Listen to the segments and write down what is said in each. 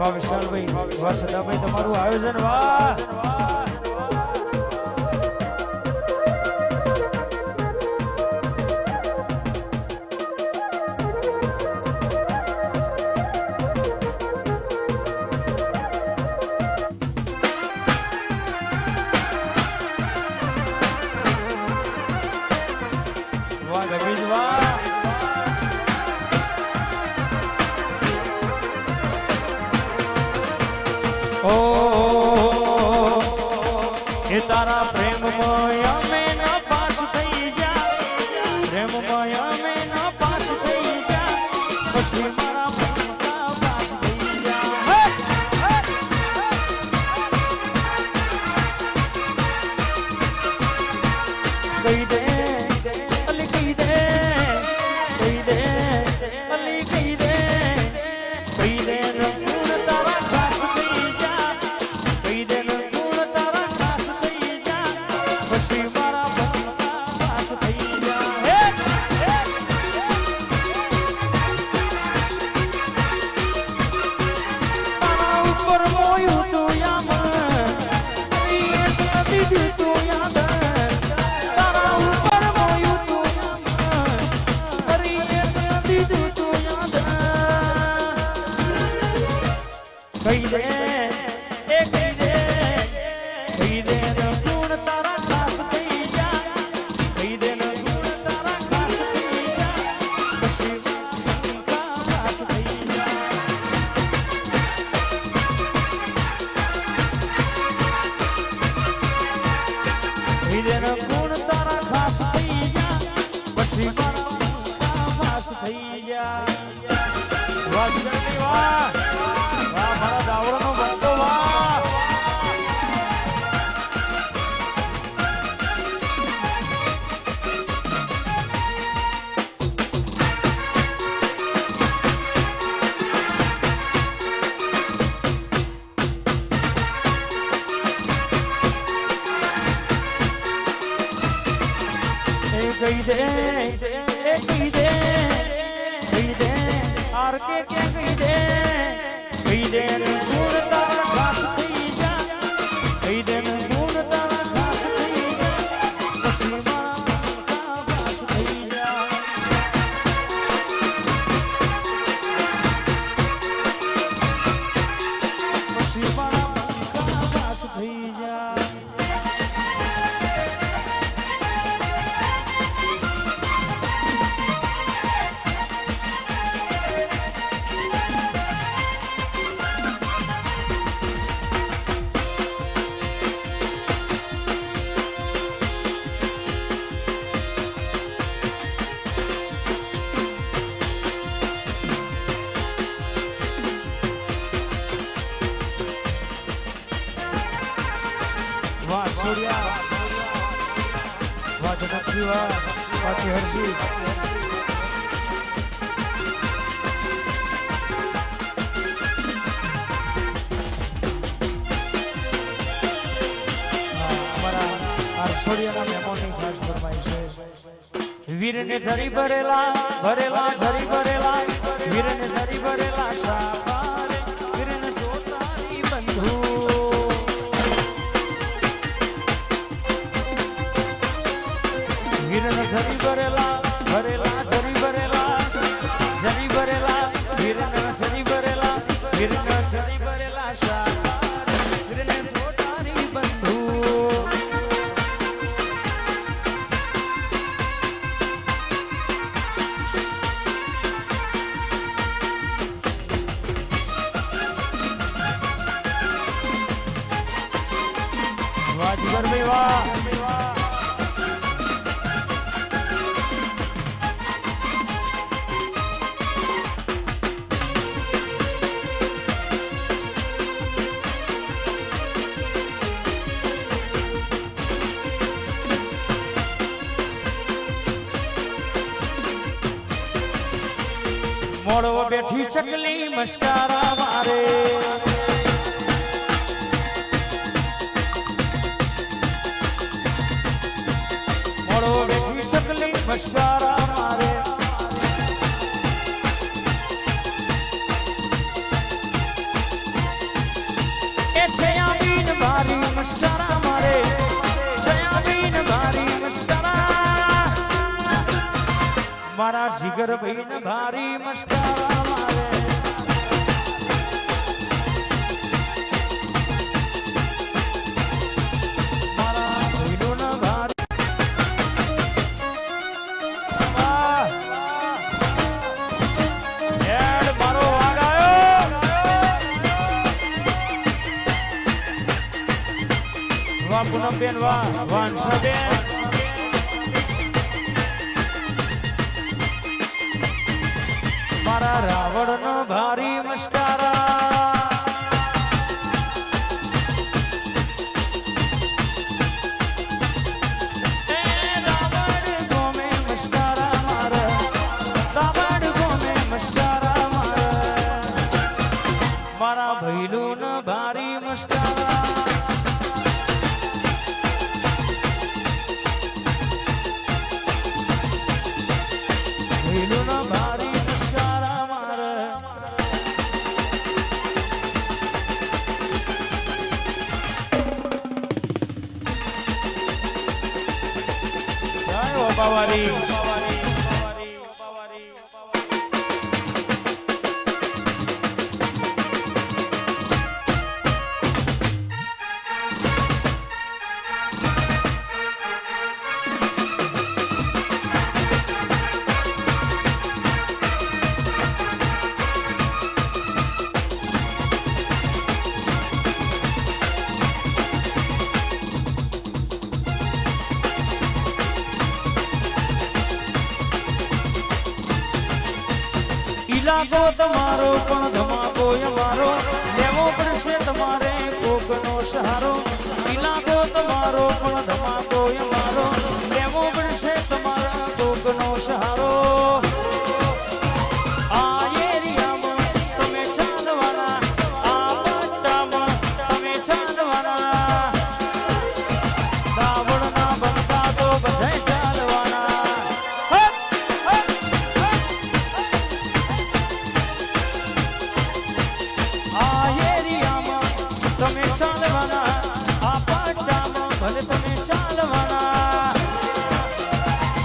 વાહ વિશાલભાઈ, વાહ સદાભાઈ, તમારું આયોજન વાહ. વાહ ગબીજ વાહ. ઓ એ તારા પ્રેમમય અમે ના પાસ થઈ જા, પ્રેમમય અમે ના પાસ થઈ જા, પછી મારા પ્રેમના પાસ થઈ જા. કહી દે અલી, કહી દે, કહી દે અલી, કહી દે, કહી દે ગુણ તારા ખાસ થઈ જા, કહી દે ગુણ તારા ખાસ થઈ જા, પછી મારા ભક્તના પાસ થઈ જા. તારા ઉપર મોયું તું યામ, દીધું તું યાદ, તારા ઉપર મોયું તું યામ, દીધું તું યાદ. કહી દે એ કહી દે, કહી દે ગુણ તારા ખાસ થઈ જા, કહી દે ગુણ તારા ખાસ થઈ જા, પછી ખાસ થઈ જા. કહી દે ગુણ તારા ખાસ થઈ જા, પછી ખાસ થઈ જા. વાહ વિશાલભાઈ વાહ, વાહ મારા દાવડનો ભક્તો વાહ. કહી દે એ કહી દે, કહી દે આર કે કહી દે, કહી દે ગુણ તારા ખાસ થઈ જા, કહી દે ગુણ તારા ખાસ થઈ જા, પછી મારા ખાસ થઈ જા. પછી મારા ખાસ થઈ જા. વાહ છોડિયા, વાહ જગતસિંહ વાહ, વાહ હરજી. અમારા આ છોડિયાના મહેમાનની ખાસ ફરમાઈશ છે. વીરને ઝરી ભરેલા ભરેલા ઝરી ભરેલા, વીરને ઝરી ભરેલા શાબારે, વીરને જોતાની બંધુ. વીરને ઝરી ભરેલા ભરેલા ઝરી ભરેલા, ઝરી ભરેલા, વીરને ઝરી ભરેલા, વીરને ઝરી ભરેલા શાબારે, વીરને જોતાની બંધુ. વાહ જીગરભાઈ વાહ. મોડો બેઠી ચકલી મસ્કારા મારે, મોડો બેઠી ચકલી મસ્કારા મારે, મસ્કરા મારે જયાબીન ભારી મસ્કરા મારા જીગર ભાઈ ને ભારી મસ્કરા મારે પૂનમ બેન વાહ વાંસા બેન મારા રાવણ નો ભારી મસ્કારા રાવણ ગોમે મસ્કારા મારા રાવણ ગોમે મસ્કારા મારા ભૈલું નો ભારી મસ્કારા ભારી મસ્કારા મારે જય ઓબાવારી લાગો તમારો પણ ધમાકો અમારો લેવો પડશે તમારે કોકનો સહારો લાગો તમારો પણ ધમાકો અમારો લેવો પડશે તમારા કોકનો સહારો આ એરિયામાં તમે ચાલવાના આ પટ્ટામાં તમે ચાલવાના રાવણના બંધા તો બધાય ચાલવાના તમે ચાલવાના આ પાટામાં ભલે તમે ચાલવાના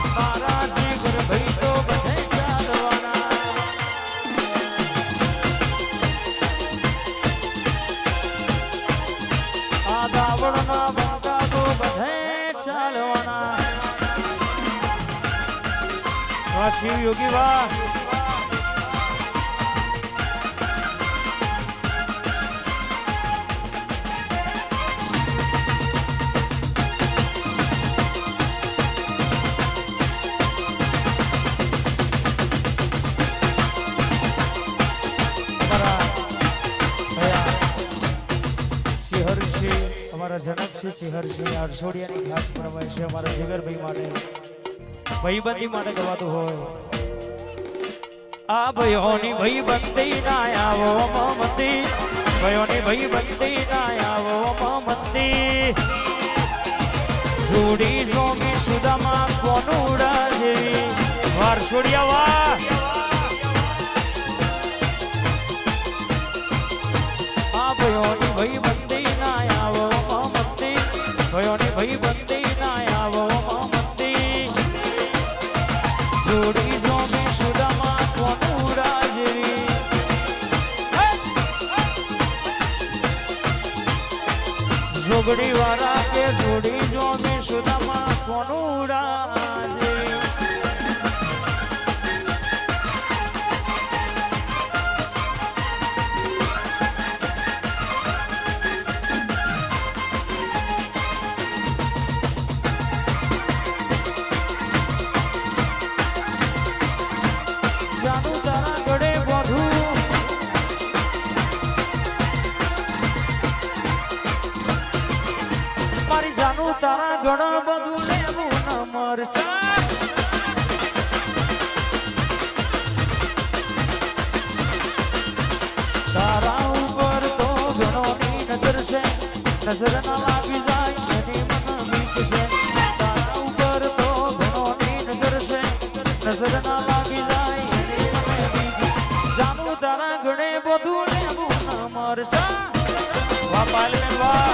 મારા જીગર ભાઈ તો બધે ચાલવાના આ દાવણના બંકા તો બધે ચાલવાના વાહ શિવ યોગી વાહ અમારા જનક છે ચિહરસિંહ અરસોડિયાની ખાસ ફરમાઈશ છે અમારા જીગરભાઈ માટે ભાઈબંધી માટે ગવાતું હોય આ ભયોની ભાઈબંધી ના આવો મમતી ભયોની ભાઈબંધી ના આવો મમતી જોડી જોમી સુદામાં કોનુડા જેવી અરસોડિયા વાહ આ ભયોની ભાઈબંધી ના આવો ભયોની ભાઈબંધી ના આવો મમતી જોડી જોમી સુદામાં કોનુડા જેવી જોગડી વાળા કે જોડી જોમી સુદામાં કોનુડા જેવી તારા ઘણા બધું લેવું ન મરચા તારા ઉપર તો ઘણોની નજર છે નજર ના લાગી જાય એની મન મીત છે તારા ઉપર તો ઘણોની નજર છે નજર ના લાગી જાય એની મને મીત જાનું તારા ઘણે બધું લેવું ન મરચા વાહ પાલને વાહ